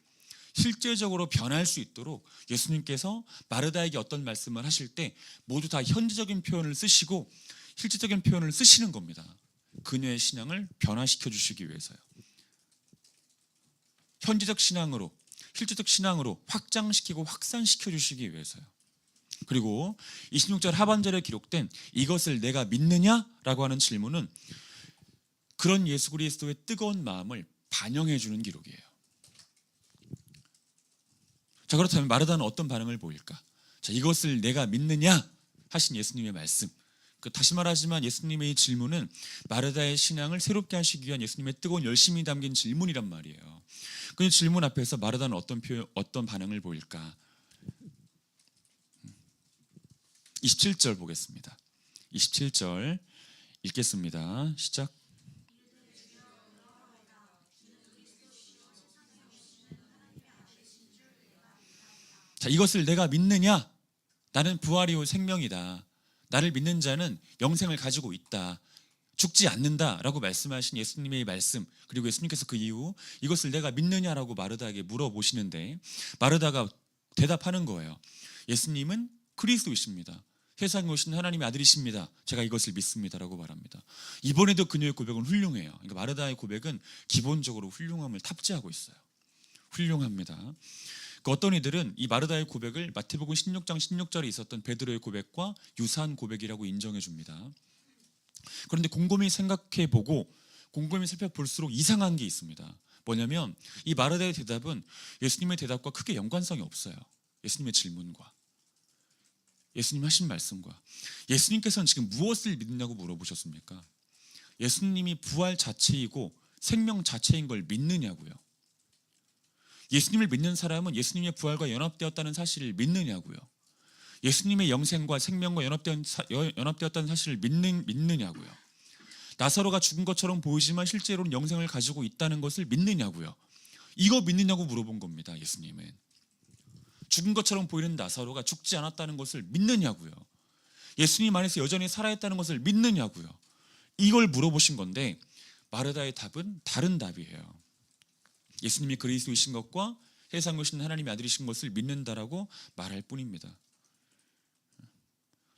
실제적으로 변할 수 있도록 예수님께서 마르다에게 어떤 말씀을 하실 때 모두 다 현재적인 표현을 쓰시고 실제적인 표현을 쓰시는 겁니다. 그녀의 신앙을 변화시켜 주시기 위해서요. 현재적 신앙으로 실제적 신앙으로 확장시키고 확산시켜 주시기 위해서요. 그리고 26절 하반절에 기록된 이것을 내가 믿느냐라고 하는 질문은 그런 예수 그리스도의 뜨거운 마음을 반영해 주는 기록이에요. 자, 그렇다면 마르다는 어떤 반응을 보일까? 자, 이것을 내가 믿느냐 하신 예수님의 말씀. 다시 말하지만 예수님의 이 질문은 마르다의 신앙을 새롭게 하시기 위한 예수님의 뜨거운 열심이 담긴 질문이란 말이에요. 그 질문 앞에서 마르다는 어떤 반응을 보일까? 27절 보겠습니다. 27절 읽겠습니다. 시작. 자, 이것을 내가 믿느냐? 나는 부활이요 생명이다. 나를 믿는 자는 영생을 가지고 있다. 죽지 않는다라고 말씀하신 예수님의 말씀, 그리고 예수님께서 그 이후 이것을 내가 믿느냐라고 마르다에게 물어보시는데 마르다가 대답하는 거예요. 예수님은 그리스도이십니다. 세상에 오신 하나님의 아들이십니다. 제가 이것을 믿습니다라고 말합니다. 이번에도 그녀의 고백은 훌륭해요. 그러니까 마르다의 고백은 기본적으로 훌륭함을 탑재하고 있어요. 훌륭합니다. 그 어떤 이들은 이 마르다의 고백을 마태복음 16장 16절에 있었던 베드로의 고백과 유사한 고백이라고 인정해 줍니다. 그런데 곰곰이 생각해보고 곰곰이 살펴볼수록 이상한 게 있습니다. 뭐냐면 이 마르다의 대답은 예수님의 대답과 크게 연관성이 없어요. 예수님의 질문과 예수님 하신 말씀과. 예수님께서는 지금 무엇을 믿느냐고 물어보셨습니까? 예수님이 부활 자체이고 생명 자체인 걸 믿느냐고요. 예수님을 믿는 사람은 예수님의 부활과 연합되었다는 사실을 믿느냐고요. 예수님의 영생과 생명과 연합되었다는 사실을 믿느냐고요. 나사로가 죽은 것처럼 보이지만 실제로는 영생을 가지고 있다는 것을 믿느냐고요. 이거 믿느냐고 물어본 겁니다. 예수님은 죽은 것처럼 보이는 나사로가 죽지 않았다는 것을 믿느냐고요. 예수님 안에서 여전히 살아있다는 것을 믿느냐고요. 이걸 물어보신 건데 마르다의 답은 다른 답이에요. 예수님이 그리스도이신 것과 세상에 오신 하나님의 아들이신 것을 믿는다라고 말할 뿐입니다.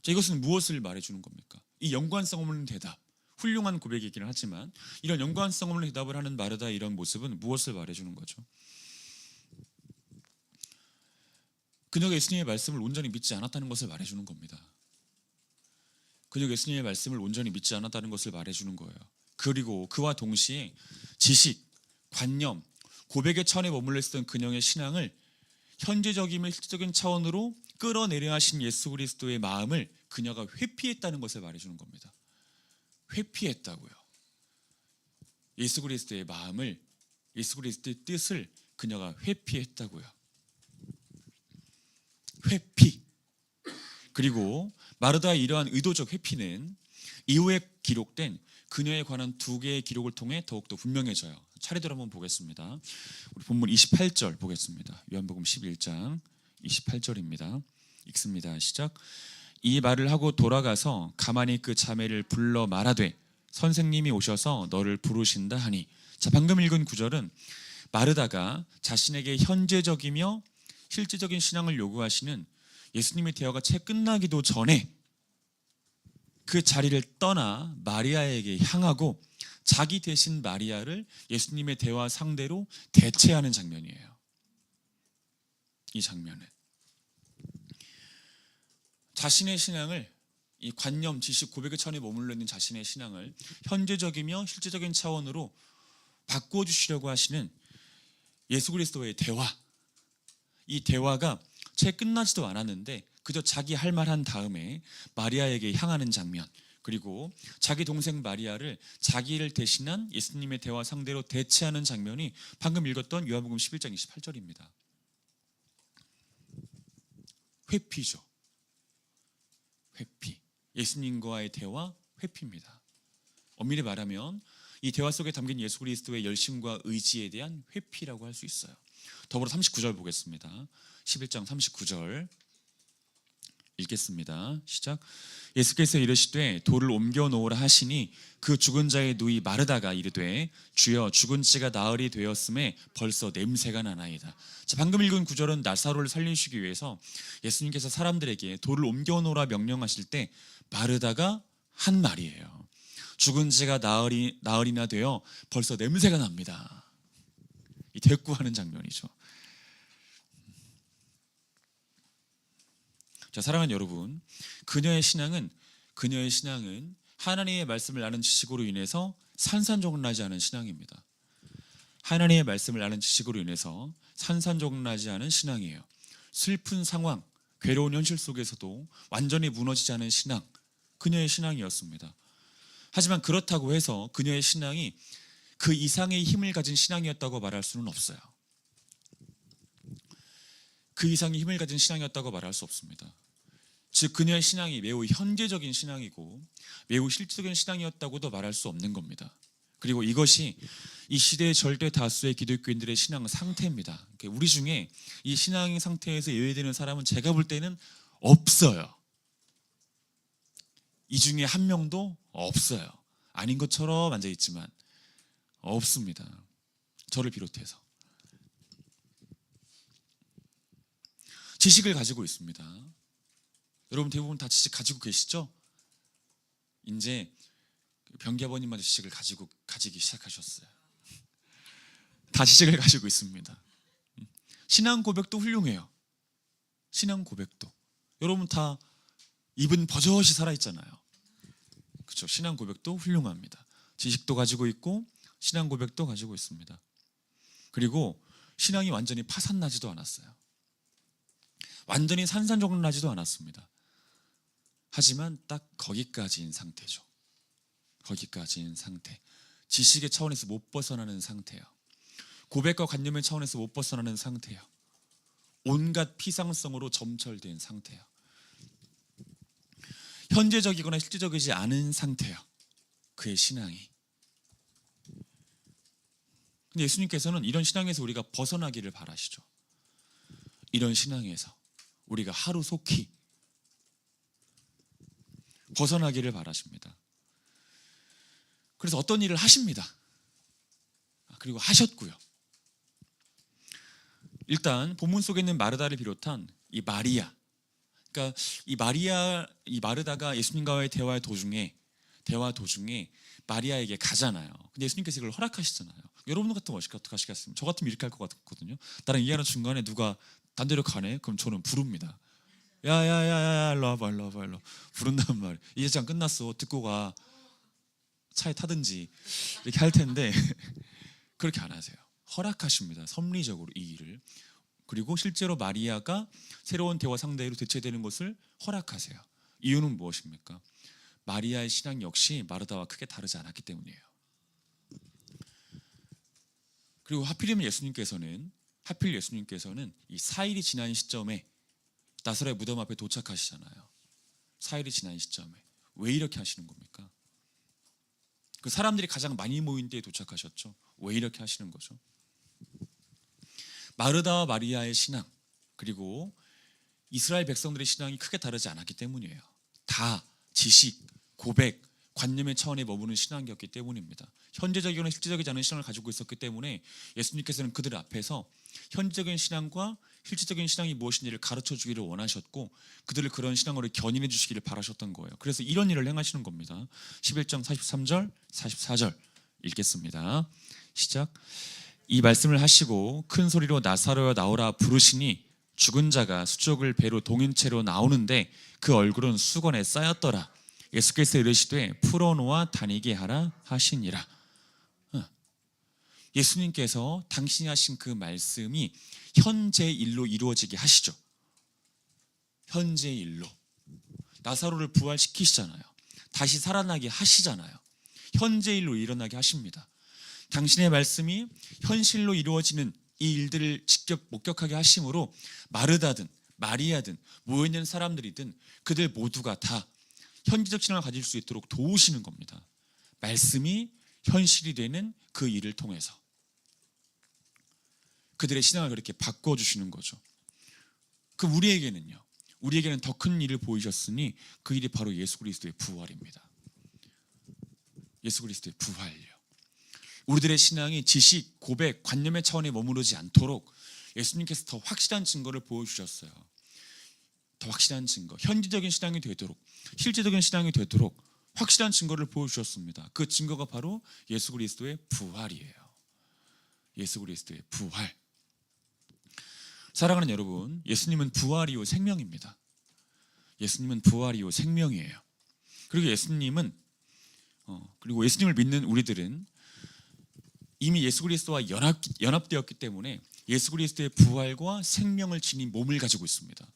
자, 이것은 무엇을 말해주는 겁니까? 이 연관성 없는 대답, 훌륭한 고백이기는 하지만 이런 연관성 없는 대답을 하는 마르다의 이런 모습은 무엇을 말해주는 거죠? 그녀가 예수님의 말씀을 온전히 믿지 않았다는 것을 말해주는 겁니다. 그녀가 예수님의 말씀을 온전히 믿지 않았다는 것을 말해주는 거예요. 그리고 그와 동시에 지식, 관념, 고백의 차원에 머물러 있었던 그녀의 신앙을 현재적이며 실질적인 차원으로 끌어내려 하신 예수 그리스도의 마음을 그녀가 회피했다는 것을 말해주는 겁니다. 회피했다고요. 예수 그리스도의 마음을, 예수 그리스도의 뜻을 그녀가 회피했다고요. 회피. 그리고 마르다의 이러한 의도적 회피는 이후에 기록된 그녀에 관한 두 개의 기록을 통해 더욱더 분명해져요. 차례대로 한번 보겠습니다. 우리 본문 28절 보겠습니다. 요한복음 11장 28절입니다. 읽습니다. 시작. 이 말을 하고 돌아가서 가만히 그 자매를 불러 말하되 선생님이 오셔서 너를 부르신다 하니. 자, 방금 읽은 구절은 마르다가 자신에게 현재적이며 실질적인 신앙을 요구하시는 예수님의 대화가 채 끝나기도 전에 그 자리를 떠나 마리아에게 향하고 자기 대신 마리아를 예수님의 대화 상대로 대체하는 장면이에요. 이 장면은 자신의 신앙을, 이 관념, 지식, 고백의 차원에 머물러 있는 자신의 신앙을 현재적이며 실질적인 차원으로 바꾸어 주시려고 하시는 예수 그리스도의 대화, 이 대화가 채 끝나지도 않았는데 그저 자기 할 말 한 다음에 마리아에게 향하는 장면, 그리고 자기 동생 마리아를 자기를 대신한 예수님의 대화 상대로 대체하는 장면이 방금 읽었던 요한복음 11장 28절입니다. 회피죠. 회피. 예수님과의 대화 회피입니다. 엄밀히 말하면 이 대화 속에 담긴 예수 그리스도의 열심과 의지에 대한 회피라고 할 수 있어요. 더불어 39절 보겠습니다. 11장 39절 읽겠습니다. 시작. 예수께서 이르시되 돌을 옮겨 놓으라 하시니 그 죽은 자의 누이 마르다가 이르되 주여 죽은 지가 나흘이 되었음에 벌써 냄새가 나나이다. 자, 방금 읽은 구절은 나사로를 살리시기 위해서 예수님께서 사람들에게 돌을 옮겨 놓으라 명령하실 때 마르다가 한 말이에요. 죽은 지가 나흘이나 되어 벌써 냄새가 납니다. 이 대꾸하는 장면이죠. 자, 사랑하는 여러분, 그녀의 신앙은 하나님의 말씀을 아는 지식으로 인해서 산산조각나지 않은 신앙입니다. 하나님의 말씀을 아는 지식으로 인해서 산산조각나지 않은 신앙이에요. 슬픈 상황, 괴로운 현실 속에서도 완전히 무너지지 않은 신앙, 그녀의 신앙이었습니다. 하지만 그렇다고 해서 그녀의 신앙이 그 이상의 힘을 가진 신앙이었다고 말할 수는 없어요. 그 이상의 힘을 가진 신앙이었다고 말할 수 없습니다. 즉 그녀의 신앙이 매우 현재적인 신앙이고 매우 실질적인 신앙이었다고도 말할 수 없는 겁니다. 그리고 이것이 이 시대의 절대 다수의 기독교인들의 신앙 상태입니다. 우리 중에 이 신앙의 상태에서 예외되는 사람은 제가 볼 때는 없어요. 이 중에 한 명도 없어요. 아닌 것처럼 앉아있지만 없습니다. 저를 비롯해서. 지식을 가지고 있습니다. 여러분 대부분 다 지식 가지고 계시죠? 이제 병기 아버님마저 지식을 가지기 시작하셨어요. 다 지식을 가지고 있습니다. 신앙 고백도 훌륭해요. 신앙 고백도. 여러분 다 입은 버젓이 살아있잖아요. 그렇죠? 신앙 고백도 훌륭합니다. 지식도 가지고 있고 신앙 고백도 가지고 있습니다. 그리고 신앙이 완전히 파산나지도 않았어요. 완전히 산산조각나지도 않았습니다. 하지만 딱 거기까지인 상태죠. 거기까지인 상태. 지식의 차원에서 못 벗어나는 상태예요. 고백과 관념의 차원에서 못 벗어나는 상태예요. 온갖 피상성으로 점철된 상태예요. 현재적이거나 실제적이지 않은 상태예요. 그의 신앙이. 근데 예수님께서는 이런 신앙에서 우리가 벗어나기를 바라시죠. 이런 신앙에서 우리가 하루속히 벗어나기를 바라십니다. 그래서 어떤 일을 하십니다. 그리고 하셨고요. 일단 본문 속에 있는 마르다를 비롯한 이 마리아, 그러니까 이 마르다가 예수님과의 대화 도중에 마리아에게 가잖아요. 근데 예수님께서 이걸 허락하시잖아요. 여러분 같으면 어떻게 하시겠습니까? 저 같으면 이렇게 할 것 같거든요. 나랑 얘기하는 중간에 누가 단대로 가네? 그럼 저는 부릅니다. 야야야야 일로 와봐 부른단 말이에요. 이제 장 끝났어. 듣고 가. 차에 타든지 이렇게 할 텐데 그렇게 안 하세요. 허락하십니다. 섭리적으로 이 일을. 그리고 실제로 마리아가 새로운 대화 상대로 대체되는 것을 허락하세요. 이유는 무엇입니까? 마리아의 신앙 역시 마르다와 크게 다르지 않았기 때문이에요. 그리고 하필 예수님께서는 이 4일이 지난 시점에 나사로의 무덤 앞에 도착하시잖아요. 4일이 지난 시점에 왜 이렇게 하시는 겁니까? 그 사람들이 가장 많이 모인 때에 도착하셨죠. 왜 이렇게 하시는 거죠? 마르다와 마리아의 신앙, 그리고 이스라엘 백성들의 신앙이 크게 다르지 않았기 때문이에요. 다 지식, 고백, 관념의 차원에 머무는 신앙이었기 때문입니다. 현재적이거나 실제적이지 않은 신앙을 가지고 있었기 때문에 예수님께서는 그들 앞에서 현재적인 신앙과 실질적인 신앙이 무엇인지를 가르쳐 주기를 원하셨고 그들을 그런 신앙으로 견인해 주시기를 바라셨던 거예요. 그래서 이런 일을 행하시는 겁니다. 11장 43절, 44절 읽겠습니다. 시작. 이 말씀을 하시고 큰 소리로 나사로여 나오라 부르시니 죽은 자가 수족을 배로 동인 채로 나오는데 그 얼굴은 수건에 쌓였더라. 예수께서 이르시되 풀어놓아 다니게 하라 하시니라. 예수님께서 당신이 하신 그 말씀이 현재 일로 이루어지게 하시죠. 현재 일로. 나사로를 부활시키시잖아요. 다시 살아나게 하시잖아요. 현재 일로 일어나게 하십니다. 당신의 말씀이 현실로 이루어지는 이 일들을 직접 목격하게 하심으로 마르다든 마리아든 모여있는 사람들이든 그들 모두가 다 현지적 신앙을 가질 수 있도록 도우시는 겁니다. 말씀이 현실이 되는 그 일을 통해서 그들의 신앙을 그렇게 바꿔주시는 거죠. 그 우리에게는 더 큰 일을 보이셨으니 그 일이 바로 예수 그리스도의 부활입니다. 예수 그리스도의 부활이요. 우리들의 신앙이 지식, 고백, 관념의 차원에 머무르지 않도록 예수님께서 더 확실한 증거를 보여주셨어요. 더 확실한 증거, 현지적인 신앙이 되도록, 실제적인 신앙이 되도록 확실한 증거를 보여주셨습니다. 그 증거가 바로 예수 그리스도의 부활이에요. 예수 그리스도의 부활. 사랑하는 여러분, 예수님은 부활이요 생명입니다. 예수님은 부활이요 생명이에요. 그리고 예수님을 믿는 우리들은 이미 예수 그리스도와 연합되었기 때문에 예수 그리스도의 부활과 생명을 지닌 몸을 가지고 있습니다.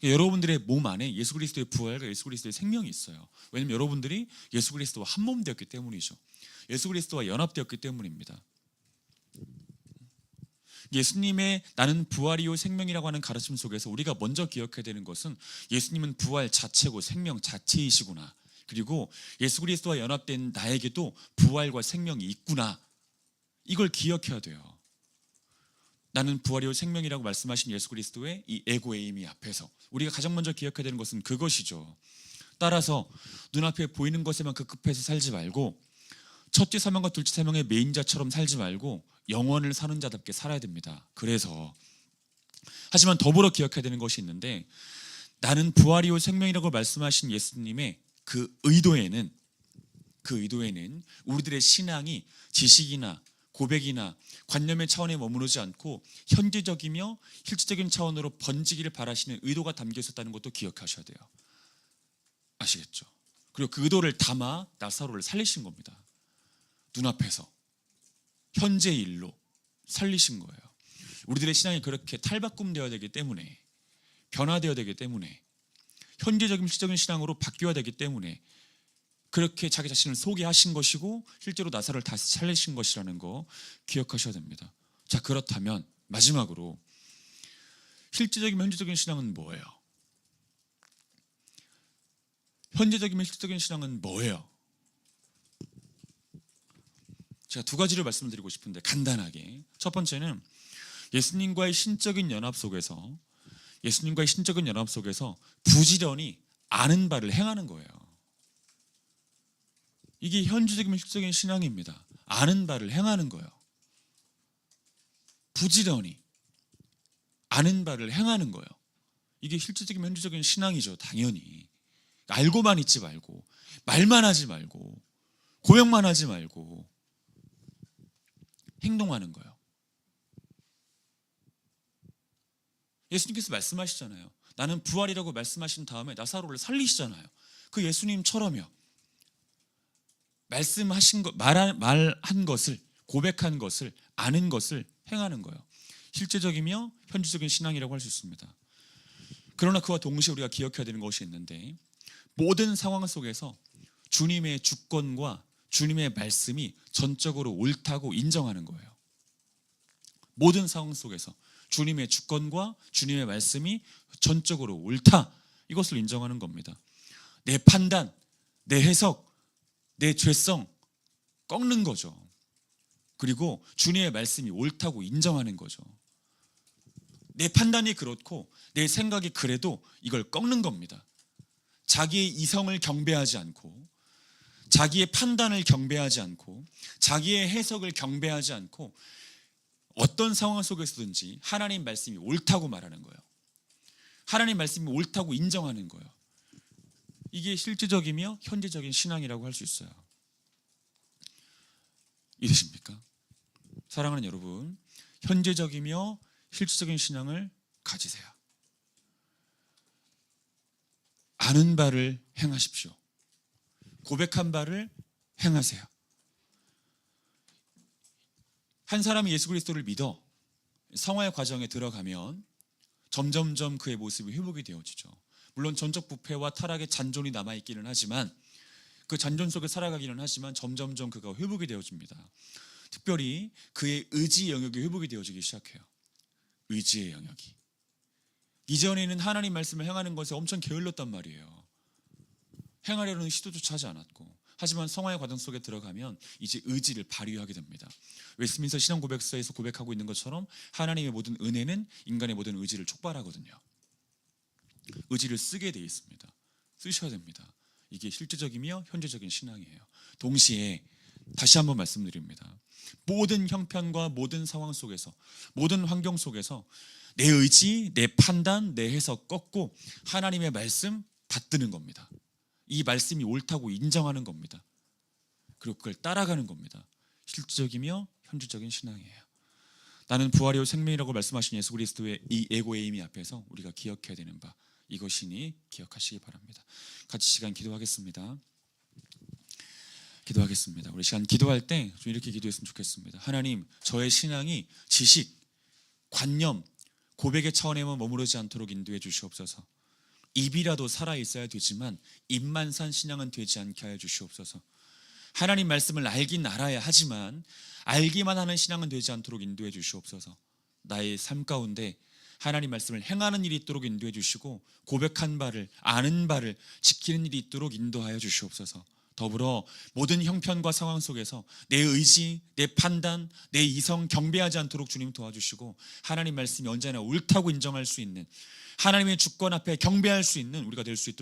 여러분들의 몸 안에 예수 그리스도의 부활과 예수 그리스도의 생명이 있어요. 왜냐하면 여러분들이 예수 그리스도와 한 몸 되었기 때문이죠. 예수 그리스도와 연합되었기 때문입니다. 예수님의 나는 부활이요 생명이라고 하는 가르침 속에서 우리가 먼저 기억해야 되는 것은 예수님은 부활 자체고 생명 자체이시구나. 그리고 예수 그리스도와 연합된 나에게도 부활과 생명이 있구나. 이걸 기억해야 돼요. 나는 부활이요 생명이라고 말씀하신 예수 그리스도의 이 에고에이미 앞에서 우리가 가장 먼저 기억해야 되는 것은 그것이죠. 따라서 눈앞에 보이는 것에만 급급해서 살지 말고 첫째 사명과 둘째 사명의 메인자처럼 살지 말고 영원을 사는 자답게 살아야 됩니다. 그래서 하지만 더불어 기억해야 되는 것이 있는데 나는 부활이요 생명이라고 말씀하신 예수님의 그 의도에는 우리들의 신앙이 지식이나 고백이나 관념의 차원에 머무르지 않고 현재적이며 실질적인 차원으로 번지기를 바라시는 의도가 담겨 있었다는 것도 기억하셔야 돼요. 아시겠죠? 그리고 그 의도를 담아 나사로를 살리신 겁니다. 눈앞에서 현재의 일로 살리신 거예요. 우리들의 신앙이 그렇게 탈바꿈되어야 되기 때문에, 변화되어야 되기 때문에, 현재적인 실적인 신앙으로 바뀌어야 되기 때문에 그렇게 자기 자신을 소개하신 것이고 실제로 나사로를 다시 살리신 것이라는 거 기억하셔야 됩니다. 자, 그렇다면 마지막으로 실제적이면 현재적인 신앙은 뭐예요? 현재적이면 실제적인 신앙은 뭐예요? 제가 두 가지를 말씀드리고 싶은데 간단하게. 첫 번째는 예수님과의 신적인 연합 속에서 부지런히 아는 바를 행하는 거예요. 이게 현재적이면 실제적인 신앙입니다. 아는 바를 행하는 거예요. 부지런히 아는 바를 행하는 거예요. 이게 실질적이면 현재적인 신앙이죠. 당연히 알고만 있지 말고 말만 하지 말고 고백만 하지 말고 행동하는 거예요. 예수님께서 말씀하시잖아요. 나는 부활이라고 말씀하신 다음에 나사로를 살리시잖아요. 그 예수님처럼요. 말씀하신 것, 말한 것을, 고백한 것을, 아는 것을 행하는 거예요. 실제적이며 현지적인 신앙이라고 할 수 있습니다. 그러나 그와 동시에 우리가 기억해야 되는 것이 있는데 모든 상황 속에서 주님의 주권과 주님의 말씀이 전적으로 옳다고 인정하는 거예요. 모든 상황 속에서 주님의 주권과 주님의 말씀이 전적으로 옳다, 이것을 인정하는 겁니다. 내 판단, 내 해석, 내 죄성 꺾는 거죠. 그리고 주님의 말씀이 옳다고 인정하는 거죠. 내 판단이 그렇고 내 생각이 그래도 이걸 꺾는 겁니다. 자기의 이성을 경배하지 않고, 자기의 판단을 경배하지 않고, 자기의 해석을 경배하지 않고 어떤 상황 속에서든지 하나님 말씀이 옳다고 말하는 거예요. 하나님 말씀이 옳다고 인정하는 거예요. 이게 실제적이며 현재적인 신앙이라고 할 수 있어요. 이해되십니까? 사랑하는 여러분, 현재적이며 실질적인 신앙을 가지세요. 아는 바를 행하십시오. 고백한 바를 행하세요. 한 사람이 예수 그리스도를 믿어 성화의 과정에 들어가면 점점점 그의 모습이 회복이 되어지죠. 물론 전적 부패와 타락의 잔존이 남아있기는 하지만, 그 잔존 속에 살아가기는 하지만 점점점 그가 회복이 되어집니다. 특별히 그의 의지 영역이 회복이 되어지기 시작해요. 의지의 영역이. 이전에는 하나님 말씀을 행하는 것에 엄청 게을렀단 말이에요. 행하려는 시도조차 하지 않았고, 하지만 성화의 과정 속에 들어가면 이제 의지를 발휘하게 됩니다. 웨스트민스터 신앙 고백서에서 고백하고 있는 것처럼 하나님의 모든 은혜는 인간의 모든 의지를 촉발하거든요. 의지를 쓰게 돼 있습니다. 쓰셔야 됩니다. 이게 실제적이며 현재적인 신앙이에요. 동시에 다시 한번 말씀드립니다. 모든 형편과 모든 상황 속에서, 모든 환경 속에서 내 의지, 내 판단, 내 해석 꺾고 하나님의 말씀 받드는 겁니다. 이 말씀이 옳다고 인정하는 겁니다. 그리고 그걸 따라가는 겁니다. 실질적이며 현재적인 신앙이에요. 나는 부활이요 생명이라고 말씀하신 예수 그리스도의 이 에고에이미 앞에서 우리가 기억해야 되는 바, 이것이니 기억하시기 바랍니다. 같이 시간 기도하겠습니다. 우리 시간 기도할 때 좀 이렇게 기도했으면 좋겠습니다. 하나님, 저의 신앙이 지식, 관념, 고백의 차원에만 머무르지 않도록 인도해 주시옵소서. 입이라도 살아있어야 되지만 입만 산 신앙은 되지 않게 하여 주시옵소서. 하나님 말씀을 알긴 알아야 하지만 알기만 하는 신앙은 되지 않도록 인도해 주시옵소서. 나의 삶 가운데 하나님 말씀을 행하는 일이 있도록 인도해 주시고 고백한 바를 아는 바를 지키는 일이 있도록 인도하여 주시옵소서. 더불어 모든 형편과 상황 속에서 내 의지, 내 판단, 내 이성 경배하지 않도록 주님 도와주시고 하나님 말씀이 언제나 옳다고 인정할 수 있는 하나님의 주권 앞에 경배할 수 있는 우리가 될 수 있도록